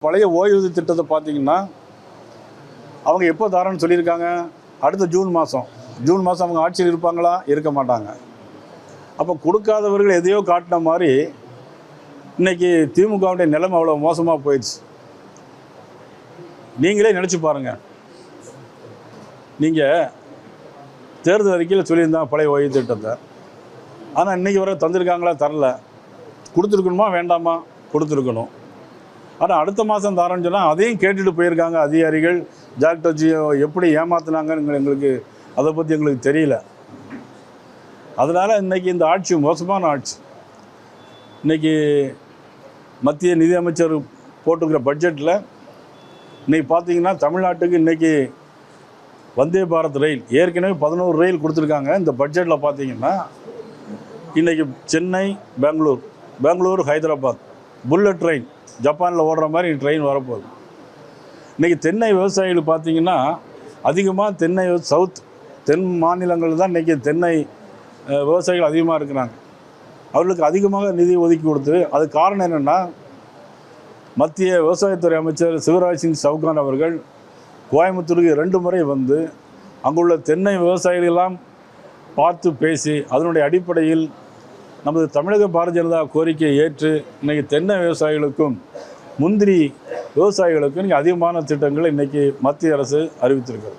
பழைய ஓய்வூதிய திட்டத்தை பார்த்தீங்கன்னா அவங்க எப்போ தரேன்னு சொல்லியிருக்காங்க. அடுத்த ஜூன் மாதம் அவங்க ஆட்சியில் இருப்பாங்களா, இருக்க மாட்டாங்க. அப்போ கொடுக்காதவர்கள் எதையோ காட்டின மாதிரி இன்றைக்கி திமுகவுடைய நிலைமை அவ்வளோ மோசமாக போயிடுச்சு. நீங்களே நினச்சி பாருங்கள். நீங்கள் தேர்தல் அறிக்கையில் சொல்லியிருந்தாங்க பழைய ஓய்வு திட்டத்தை. ஆனால் இன்றைக்கி வரை தந்திருக்காங்களா, தரல. கொடுத்துருக்கணுமா வேண்டாமா, கொடுத்துருக்கணும். ஆனால் அடுத்த மாதம் தரேன்னு சொன்னால் அதையும் கேட்டுட்டு போயிருக்காங்க அதிகாரிகள். ஜாக்டோஜியை எப்படி ஏமாத்தினாங்கன்னு எங்களுக்கு அதை பற்றி எங்களுக்கு தெரியல. அதனால் இன்றைக்கி இந்த ஆட்சி மோசமான ஆட்சி. இன்றைக்கி மத்திய நிதியமைச்சர் போட்டுக்கிற பட்ஜெட்டில் இன்றைக்கி பார்த்தீங்கன்னா தமிழ்நாட்டுக்கு இன்றைக்கி வந்தே பாரத் ரயில் ஏற்கனவே 11 ரயில் கொடுத்துருக்காங்க. இந்த பட்ஜெட்டில் பார்த்தீங்கன்னா இன்றைக்கி சென்னை பெங்களூர் ஹைதராபாத் புல்லட் ட்ரெயின் ஜப்பானில் ஓடுற மாதிரி ட்ரெயின் வரப்போகுது. இன்றைக்கி தென்னை விவசாயிகள் பார்த்திங்கன்னா அதிகமாக தென் மாநிலங்கள் தான் இன்றைக்கி தென்னை விவசாயிகள் அதிகமாக இருக்கிறாங்க. அவர்களுக்கு அதிகமாக நிதி ஒதுக்கி கொடுத்து அது காரணம் என்னென்னா மத்திய விவசாயத்துறை அமைச்சர் சிவராஜ் சிங் சவுகான் அவர்கள் கோயம்புத்தூருக்கு 2 முறை வந்து அங்குள்ள தென்னை விவசாயிகளெல்லாம் பார்த்து பேசி அதனுடைய அடிப்படையில் நமது தமிழக பாரதிய ஜனதா கோரிக்கையை ஏற்று இன்றைக்கி தென்னை விவசாயிகளுக்கும் முந்திரி விவசாயிகளுக்கும் இன்றைக்கி அதிகமான திட்டங்களை இன்றைக்கி மத்திய அரசு அறிவித்திருக்கிறது.